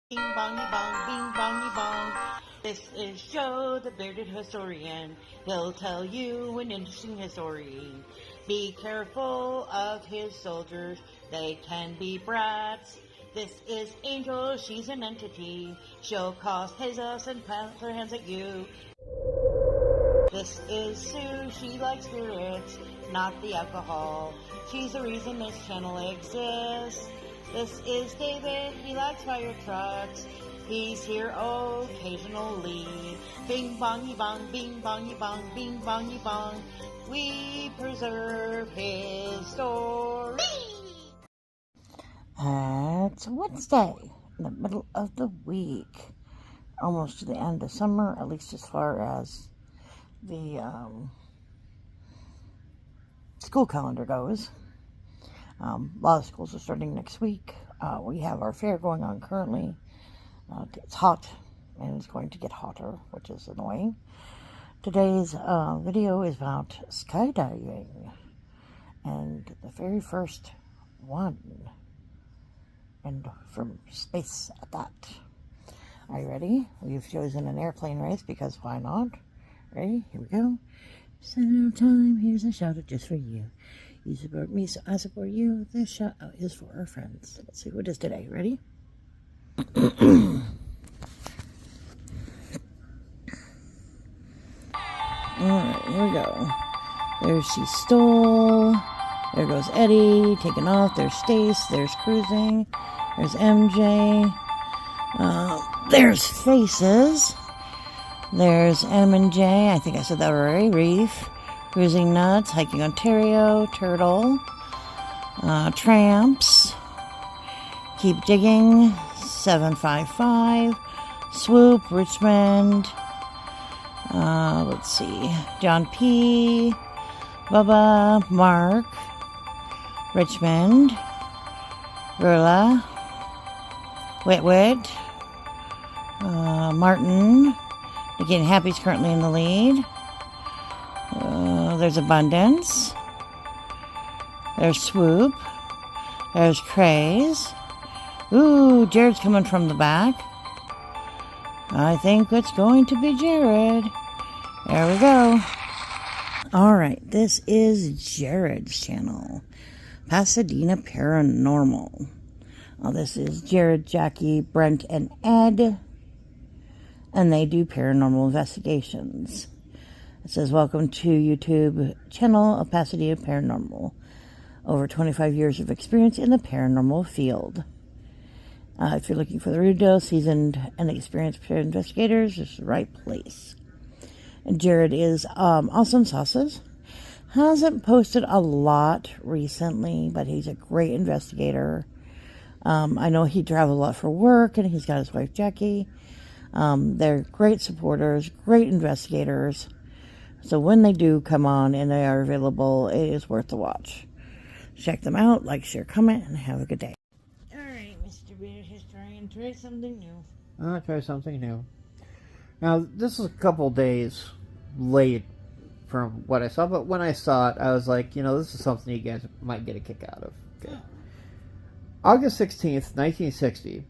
Bing bongy bong, bing bongy bong. This is Joe, the bearded historian. He'll tell you an interesting story. Be careful of his soldiers, they can be brats. This is Angel, she's an entity. She'll cause chaos and plant her hands at you. This is Sue, she likes spirits, not the alcohol. She's the reason this channel exists. This is David, he likes fire trucks. He's here occasionally. Bing bongy bong, bing bongy bong, bing bongy bong. We preserve his story. It's Wednesday, in the middle of the week. Almost to the end of summer, at least as far as the school calendar goes. A lot of schools are starting next week. We have our fair going on currently. It's hot, and it's going to get hotter, which is annoying. Today's video is about skydiving, and the very first one, and from space at that. Are you ready? We've chosen an airplane race because why not? Ready? Here we go. Center time. Here's a shout out just for you. You support me, so I support you. This shout out is for our friends. Let's see what is today. Ready? Alright, here we go. There's She Stole. There goes Eddie, taking off. There's Stace. There's Cruising. There's MJ. There's Faces. There's M and J. I think I said that already. Reef. Cruising Nuts. Hiking Ontario. Turtle. Tramps. Keep Digging. 755. Swoop. Richmond. Let's see. John P. Bubba. Mark. Richmond. Gerla. Wit. Martin. Again, Happy's currently in the lead. There's Abundance. There's Swoop. There's Craze. Ooh, Jared's coming from the back. I think it's going to be Jared. There we go. Alright, this is Jared's channel. Pasadena Paranormal. This is Jared, Jackie, Brent, and Ed. And they do paranormal investigations. It says, welcome to YouTube channel of Pasadena Paranormal. Over 25 years of experience in the paranormal field. If you're looking for the real seasoned and experienced investigators, this is the right place. And Jared is Awesome Sauces. Hasn't posted a lot recently, but he's a great investigator. I know he travels a lot for work, and he's got his wife Jackie. They're great supporters, great investigators. So when they do come on and they are available, it is worth the watch. Check them out, like, share, comment, and have a good day. Alright, Mr. Bearded Historian, try something new. I'll try something new. Now, this is a couple days late from what I saw, but when I saw it, I was like, this is something you guys might get a kick out of. Okay. August 16th, 1960,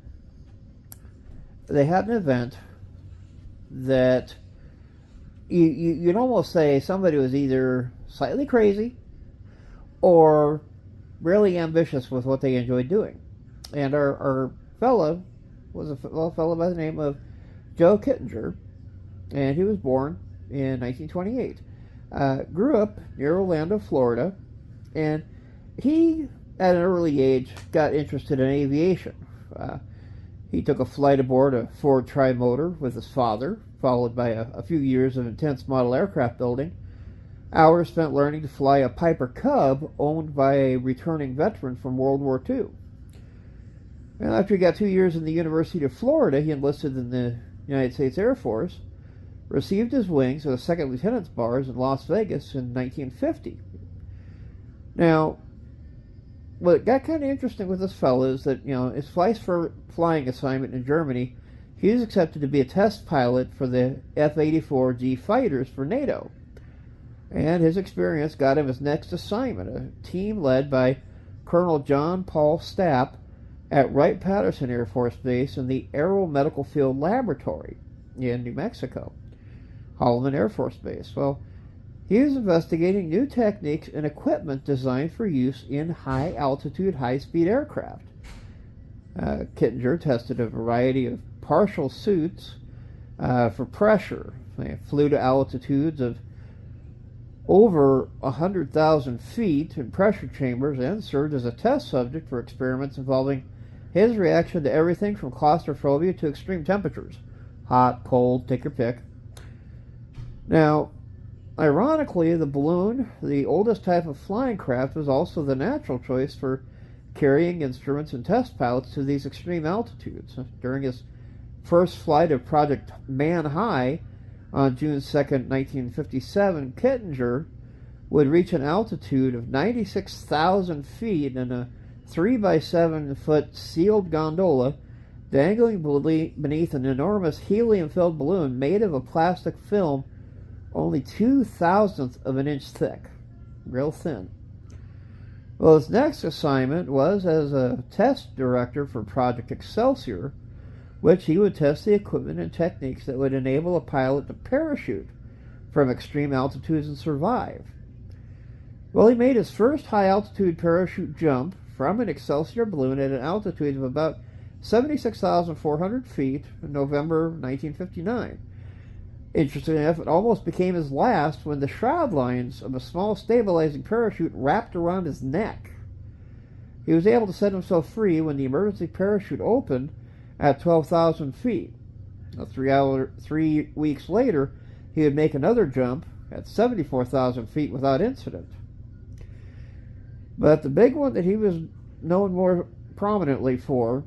they had an event that you'd almost say somebody was either slightly crazy or really ambitious with what they enjoyed doing. And our fellow was a fellow by the name of Joe Kittinger, and he was born in 1928. Grew up near Orlando, Florida, and he, at an early age, got interested in aviation. He took a flight aboard a Ford Tri-Motor with his father, followed by a few years of intense model aircraft building. Hours spent learning to fly a Piper Cub owned by a returning veteran from World War II. And after he got 2 years in the University of Florida, he enlisted in the United States Air Force, received his wings with a second lieutenant's bars in Las Vegas in 1950. Now, what got kind of interesting with this fellow is that, his flying assignment in Germany, he was accepted to be a test pilot for the F-84G fighters for NATO. And his experience got him his next assignment, a team led by Colonel John Paul Stapp, at Wright-Patterson Air Force Base in the Aeromedical Field Laboratory in New Mexico, Holloman Air Force Base. Well, he is investigating new techniques and equipment designed for use in high-altitude, high-speed aircraft. Kittinger tested a variety of partial suits for pressure. They flew to altitudes of over 100,000 feet in pressure chambers and served as a test subject for experiments involving his reaction to everything from claustrophobia to extreme temperatures. Hot, cold, take your pick. Now, ironically, the balloon, the oldest type of flying craft, was also the natural choice for carrying instruments and test pilots to these extreme altitudes. During his first flight of Project Man High on June 2nd, 1957, Kittinger would reach an altitude of 96,000 feet in a 3 by 7 foot sealed gondola dangling beneath an enormous helium-filled balloon made of a plastic film only 2/1000th of an inch thick. Real thin. Well, his next assignment was as a test director for Project Excelsior, which he would test the equipment and techniques that would enable a pilot to parachute from extreme altitudes and survive. Well, he made his first high-altitude parachute jump from an Excelsior balloon at an altitude of about 76,400 feet in November 1959. Interestingly enough, it almost became his last when the shroud lines of a small stabilizing parachute wrapped around his neck. He was able to set himself free when the emergency parachute opened at 12,000 feet. Now, 3 weeks later, he would make another jump at 74,000 feet without incident. But the big one that he was known more prominently for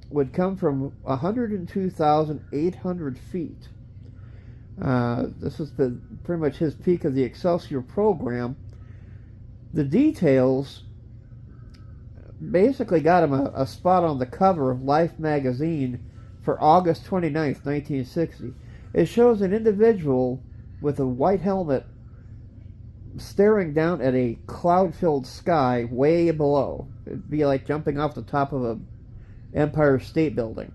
would come from 102,800 feet. This was pretty much his peak of the Excelsior program. The details basically got him a spot on the cover of Life magazine for August 29th, 1960. It shows an individual with a white helmet staring down at a cloud-filled sky way below. It'd be like jumping off the top of a Empire State Building.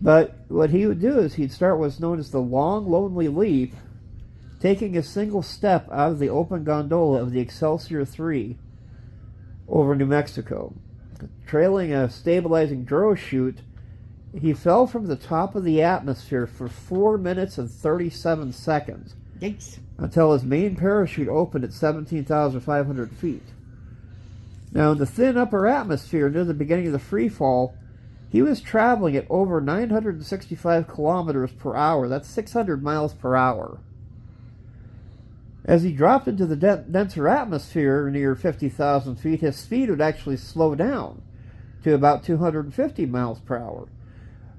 But what he would do is he'd start what's known as the long, lonely leap, taking a single step out of the open gondola of the Excelsior 3 over New Mexico. Trailing a stabilizing gyro chute, he fell from the top of the atmosphere for 4 minutes and 37 seconds. Yikes. Until his main parachute opened at 17,500 feet. Now, in the thin upper atmosphere near the beginning of the free fall, he was traveling at over 965 kilometers per hour. That's 600 miles per hour. As he dropped into the denser atmosphere near 50,000 feet, his speed would actually slow down to about 250 miles per hour.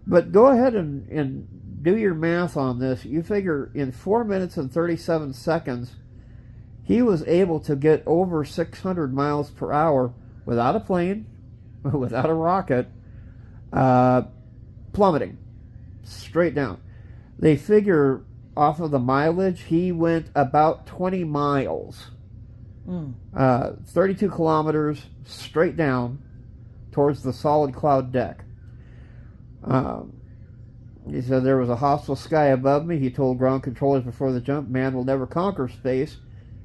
But go ahead and do your math on this. You figure in 4 minutes and 37 seconds, he was able to get over 600 miles per hour without a plane, without a rocket, plummeting straight down. They figure off of the mileage, he went about 20 miles, 32 kilometers straight down towards the solid cloud deck. He said, "There was a hostile sky above me." He told ground controllers before the jump, "Man will never conquer space.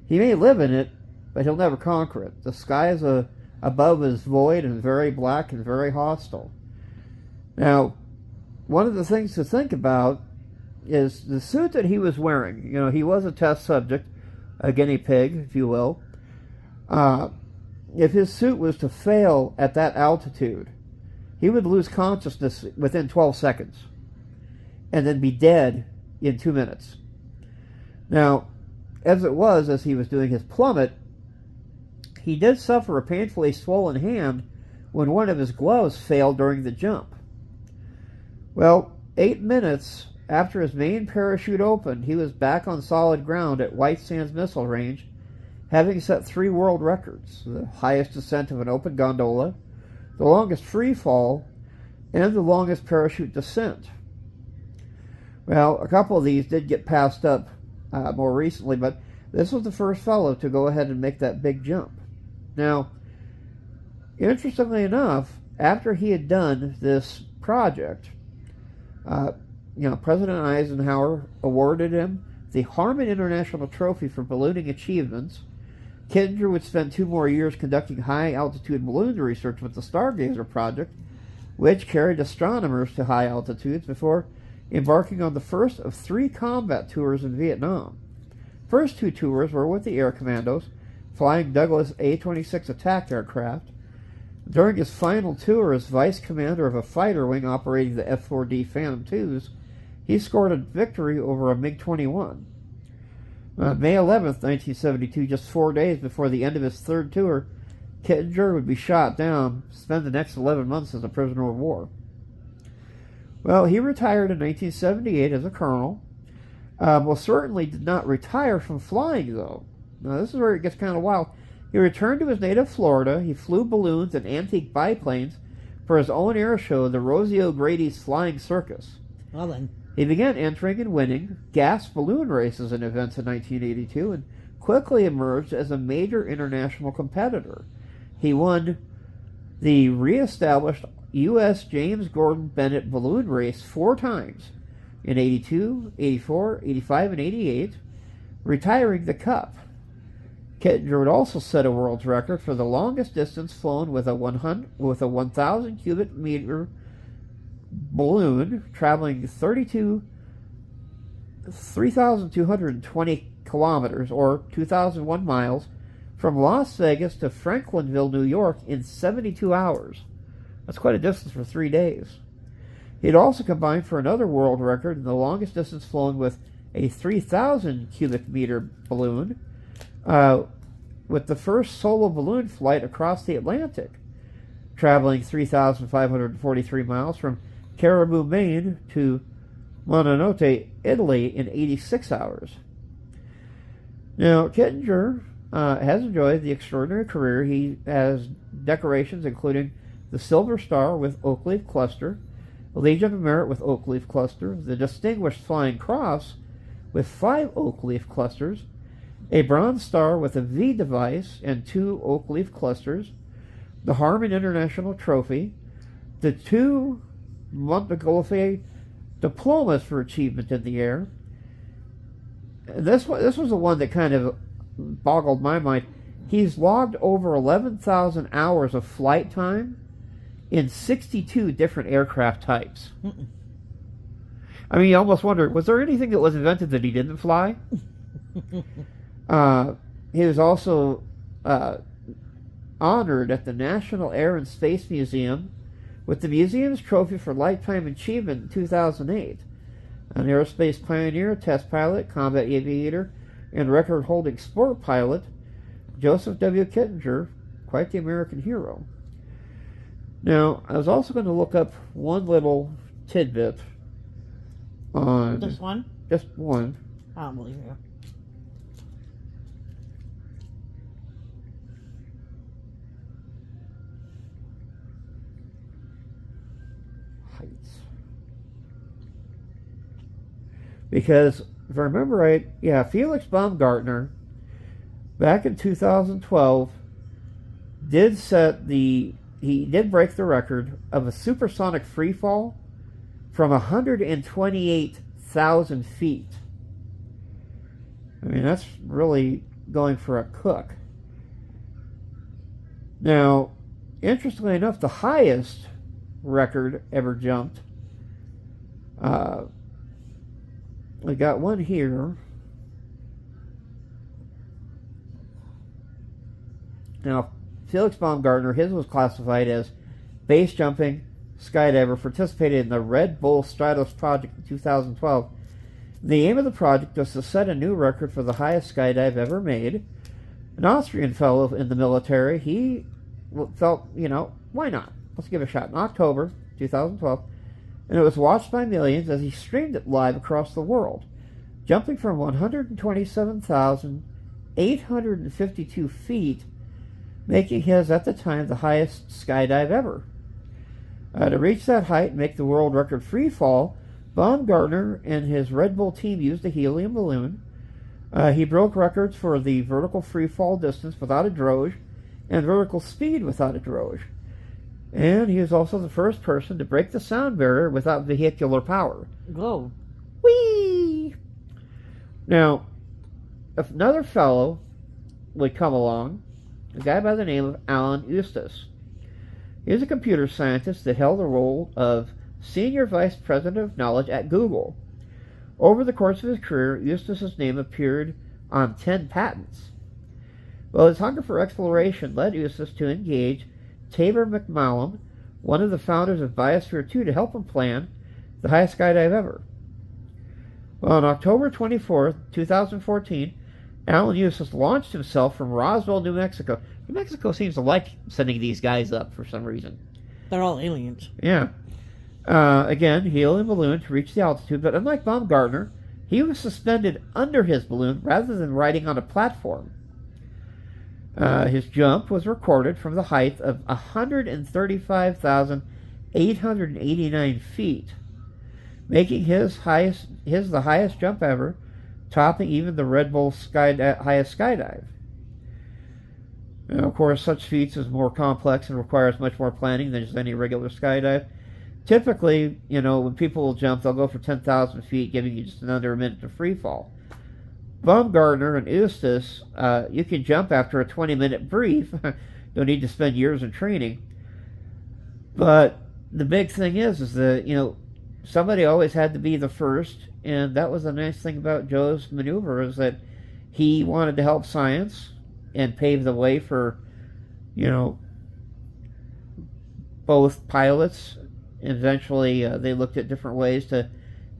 He may live in it, but he'll never conquer it. The sky is above is void and very black and very hostile." Now, one of the things to think about is the suit that he was wearing. You know, he was a test subject, a guinea pig, if you will. If his suit was to fail at that altitude, he would lose consciousness within 12 seconds and then be dead in 2 minutes. Now, as it was, as he was doing his plummet, he did suffer a painfully swollen hand when one of his gloves failed during the jump. Well, 8 minutes after his main parachute opened, he was back on solid ground at White Sands Missile Range, having set 3 world records: the highest descent of an open gondola, the longest free fall, and the longest parachute descent. Well, a couple of these did get passed up more recently, but this was the first fellow to go ahead and make that big jump. Now, interestingly enough, after he had done this project, President Eisenhower awarded him the Harmon International Trophy for ballooning achievements. Kittinger would spend 2 more years conducting high-altitude balloon research with the Stargazer project, which carried astronomers to high altitudes before embarking on the first of 3 combat tours in Vietnam. First 2 tours were with the Air Commandos, flying Douglas A-26 attack aircraft. During his final tour as vice commander of a fighter wing operating the F-4D Phantom IIs, he scored a victory over a MiG-21. May 11th, 1972, just 4 days before the end of his 3rd tour, Kittinger would be shot down, spend the next 11 months as a prisoner of war. Well, he retired in 1978 as a colonel. Certainly did not retire from flying, though. Now, this is where it gets kind of wild. He returned to his native Florida. He flew balloons and antique biplanes for his own air show, the Rosie O'Grady's Flying Circus. Well then. He began entering and winning gas balloon races and events in 1982 and quickly emerged as a major international competitor. He won the re-established U.S. James Gordon Bennett balloon race 4 times, in 82, 84, 85, and 88, retiring the cup. Kittinger would also set a world's record for the longest distance flown with a 1,000 cubic meter balloon traveling 3,220 kilometers, or 2,001 miles, from Las Vegas to Franklinville, New York, in 72 hours. That's quite a distance for 3 days. He'd also combined for another world record in the longest distance flown with a 3,000 cubic meter balloon, with the first solo balloon flight across the Atlantic, traveling 3,543 miles from Caribou, Maine to Mononote, Italy in 86 hours. Now, Kittinger has enjoyed the extraordinary career. He has decorations including the Silver Star with Oak Leaf Cluster, the Legion of Merit with Oak Leaf Cluster, the Distinguished Flying Cross with 5 Oak Leaf Clusters, a Bronze Star with a V device and 2 Oak Leaf Clusters, the Harmon International Trophy, the 2 Montgolfier diplomas for achievement in the air. And this was the one that kind of boggled my mind. He's logged over 11,000 hours of flight time in 62 different aircraft types. I mean, you almost wonder, was there anything that was invented that he didn't fly? He was also honored at the National Air and Space Museum with the museum's trophy for lifetime achievement in 2008. An aerospace pioneer, test pilot, combat aviator, and record-holding sport pilot, Joseph W. Kittinger, quite the American hero. Now, I was also going to look up one little tidbit on... Just one? Just one. I don't believe you. Heights. Because, if I remember right, Felix Baumgartner, back in 2012, he did break the record of a supersonic freefall from 128,000 feet. I mean, that's really going for a cook. Now, interestingly enough, the highest record ever jumped, we got one here. Now, Felix Baumgartner, his was classified as base jumping skydiver, participated in the Red Bull Stratos project in 2012. The aim of the project was to set a new record for the highest skydive ever made. An Austrian fellow in the military, he felt, why not? Let's give it a shot. In October 2012, and it was watched by millions as he streamed it live across the world, jumping from 127,852 feet, making his, at the time, the highest skydive ever. To reach that height and make the world record free fall, Baumgartner and his Red Bull team used a helium balloon. He broke records for the vertical free fall distance without a drogue and vertical speed without a drogue. And he was also the first person to break the sound barrier without vehicular power. Go. Whee! Now, if another fellow would come along, a guy by the name of Alan Eustace. He was a computer scientist that held the role of Senior Vice President of Knowledge at Google. Over the course of his career, Eustace's name appeared on 10 patents. Well, his hunger for exploration led Eustace to engage Tabor McMallum, one of the founders of Biosphere 2, to help him plan the highest skydive ever. Well, on October 24th, 2014, Alan Eustace launched himself from Roswell, New Mexico. New Mexico seems to like sending these guys up for some reason. They're all aliens. Yeah. Again, helium balloon to reach the altitude, but unlike Baumgartner, he was suspended under his balloon rather than riding on a platform. His jump was recorded from the height of 135,889 feet, making his the highest jump ever, topping even the Red Bull highest skydive. Now, of course, such feats is more complex and requires much more planning than just any regular skydive. Typically, when people will jump, they'll go for 10,000 feet, giving you just under a minute to free fall. Baumgartner and Eustace, you can jump after a 20-minute brief. Don't need to spend years in training. But the big thing is that, somebody always had to be the first, and that was the nice thing about Joe's maneuver, is that he wanted to help science and pave the way for, both pilots. Eventually, they looked at different ways to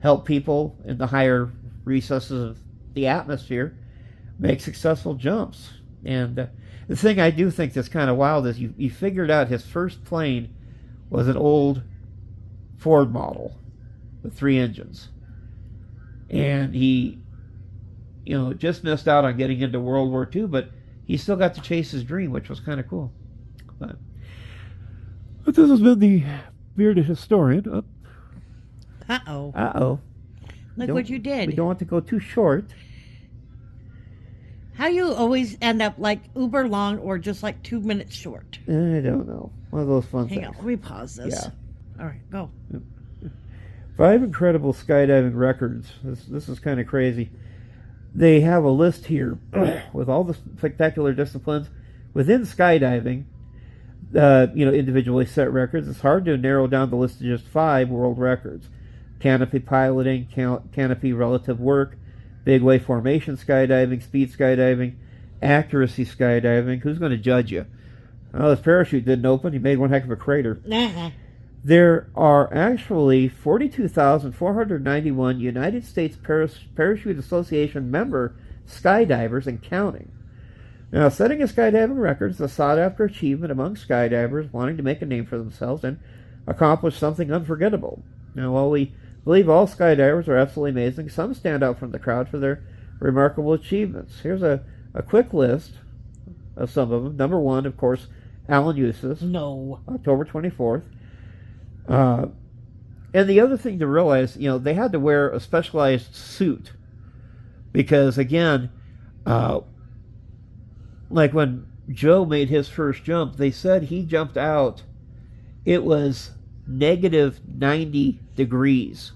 help people in the higher recesses of the atmosphere make successful jumps. And the thing I do think that's kind of wild is you figured out his first plane was an old Ford model with 3 engines. And he, just missed out on getting into World War II, but he still got to chase his dream, which was kind of cool. But this has been the Bearded Historian. Uh-oh. Uh-oh. Look what you did. We don't want to go too short. How you always end up like uber long or just like 2 minutes short? I don't know. One of those fun things. Hang on, let me pause this. Yeah. All right, go. 5 incredible skydiving records. This is kind of crazy. They have a list here with all the spectacular disciplines within skydiving. Individually set records. It's hard to narrow down the list to just 5 world records. Canopy piloting, canopy relative work, big wave formation skydiving, speed skydiving, accuracy skydiving. Who's going to judge you? Well, his parachute didn't open. He made one heck of a crater. There are actually 42,491 United States Parachute Association member skydivers and counting. Now, setting a skydiving record is a sought-after achievement among skydivers wanting to make a name for themselves and accomplish something unforgettable. Now, while we believe all skydivers are absolutely amazing, some stand out from the crowd for their remarkable achievements. Here's a quick list of some of them. Number 1, of course, Alan Eustace. No. October 24th. And the other thing to realize, they had to wear a specialized suit because, again, like when Joe made his first jump, they said he jumped out. It was negative 90 degrees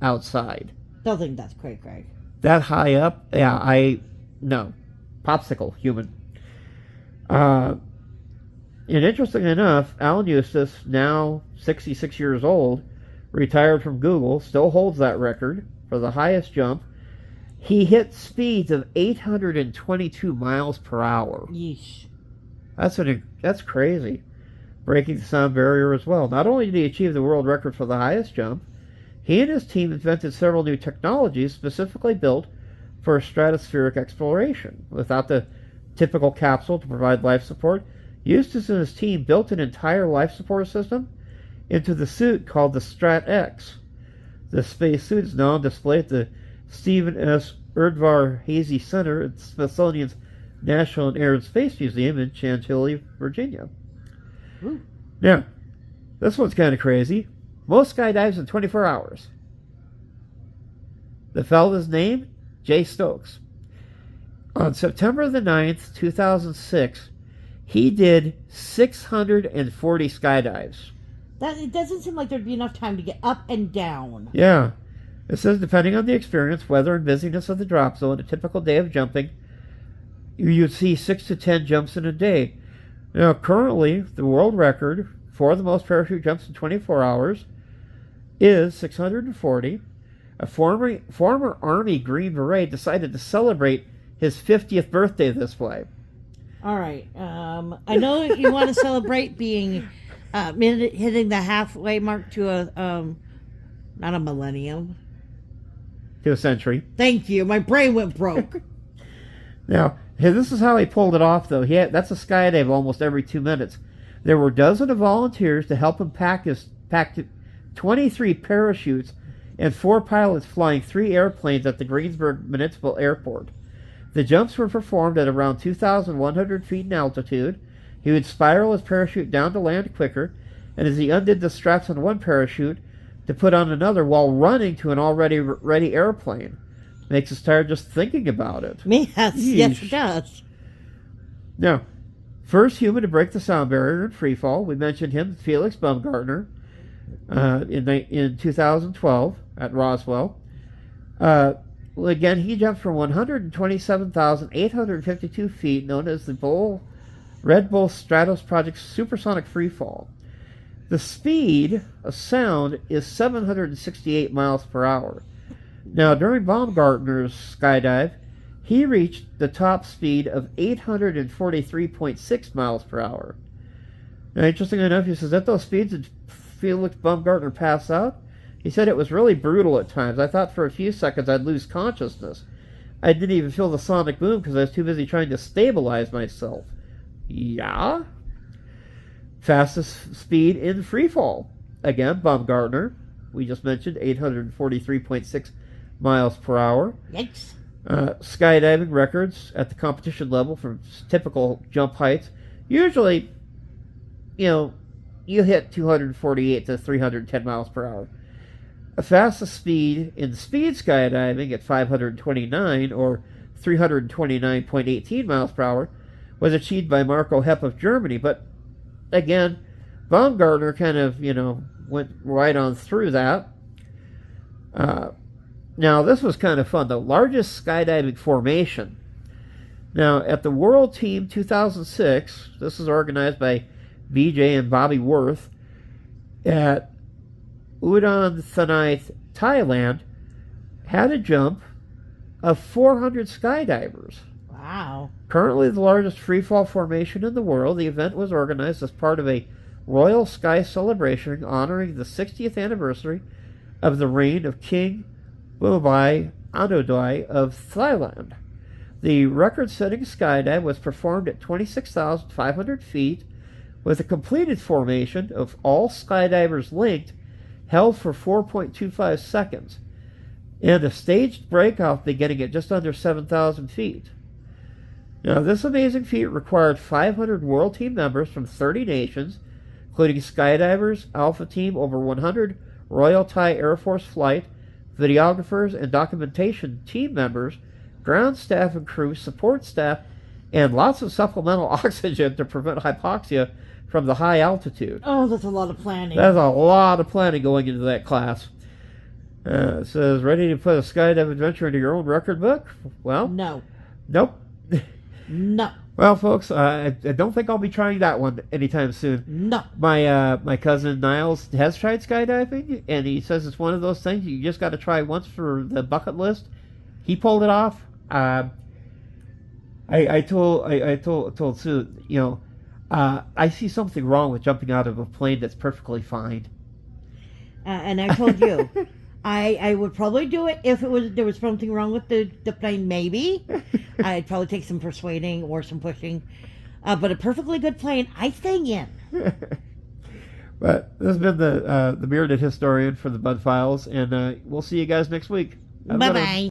outside. Don't think that's great, Greg. That high up? Yeah, no. Popsicle, human. And interestingly enough, Alan Eustace, now 66 years old, retired from Google, still holds that record for the highest jump. He hit speeds of 822 miles per hour. Yeesh. That's crazy. Breaking the sound barrier as well. Not only did he achieve the world record for the highest jump, he and his team invented several new technologies specifically built for stratospheric exploration. Without the typical capsule to provide life support, Eustace and his team built an entire life support system into the suit called the Strat X. The spacesuit is now on display at the Stephen S. Erdvar Hazy Center at Smithsonian's National Air and Space Museum in Chantilly, Virginia. Ooh. Now, this one's kind of crazy. Most skydives in 24 hours. The fellow's name? Jay Stokes. On September the 9th, 2006, He did 640 skydives. It doesn't seem like there'd be enough time to get up and down. Yeah. It says, depending on the experience, weather, and busyness of the drop zone, a typical day of jumping, you'd see 6 to 10 jumps in a day. Now, currently, the world record for the most parachute jumps in 24 hours is 640. A former Army Green Beret decided to celebrate his 50th birthday this way. All right. I know you want to celebrate being hitting the halfway mark to not a millennium. To a century. Thank you. My brain went broke. Now, this is how he pulled it off, though. That's a skydive almost every 2 minutes. There were dozens of volunteers to help him pack 23 parachutes and 4 pilots flying 3 airplanes at the Greensburg Municipal Airport. The jumps were performed at around 2,100 feet in altitude. He would spiral his parachute down to land quicker, and as he undid the straps on one parachute to put on another while running to an already ready airplane. Makes us tired just thinking about it. Yes, yes it does. Now, first human to break the sound barrier in free fall. We mentioned him, Felix Baumgartner, in 2012 at Roswell. Again, he jumped from 127,852 feet, known as the Red Bull Stratos Project Supersonic Freefall. The speed of sound is 768 miles per hour. Now, during Baumgartner's skydive, he reached the top speed of 843.6 miles per hour. Now, interestingly enough, he says, at those speeds, did Felix Baumgartner pass out? He said it was really brutal at times. I thought for a few seconds I'd lose consciousness. I didn't even feel the sonic boom because I was too busy trying to stabilize myself. Yeah? Fastest speed in freefall. Again, Baumgartner. We just mentioned 843.6 miles per hour. Yikes. Skydiving records at the competition level from typical jump heights. Usually, you hit 248 to 310 miles per hour. The fastest speed in speed skydiving at 529 or 329.18 miles per hour was achieved by Marco Hepp of Germany. But again, Baumgartner kind of, went right on through that. Now, this was kind of fun. The largest skydiving formation. Now, at the World Team 2006, this is organized by BJ and Bobby Worth at Udon Thani, Thailand, had a jump of 400 skydivers. Wow. Currently the largest freefall formation in the world, the event was organized as part of a Royal Sky celebration honoring the 60th anniversary of the reign of King Bhumibol Adulyadej of Thailand. The record-setting skydive was performed at 26,500 feet with a completed formation of all skydivers linked held for 4.25 seconds, and a staged breakoff beginning at just under 7,000 feet. Now, this amazing feat required 500 World Team members from 30 nations, including skydivers, Alpha Team, over 100 Royal Thai Air Force flight, videographers, and documentation team members, ground staff and crew, support staff, and lots of supplemental oxygen to prevent hypoxia from the high altitude. Oh, that's a lot of planning. That's a lot of planning going into that class. It says, ready to put a skydive adventure into your own record book? Well, no. Nope. No. Well, folks, I don't think I'll be trying that one anytime soon. No. My cousin Niles has tried skydiving, and he says it's one of those things you just got to try once for the bucket list. He pulled it off. I told Sue, I see something wrong with jumping out of a plane that's perfectly fine. And I told you, I would probably do it if there was something wrong with the plane. Maybe I'd probably take some persuading or some pushing, but a perfectly good plane, I stay in. But this has been the Bearded Historian for the Bud Files, and we'll see you guys next week. Bye bye.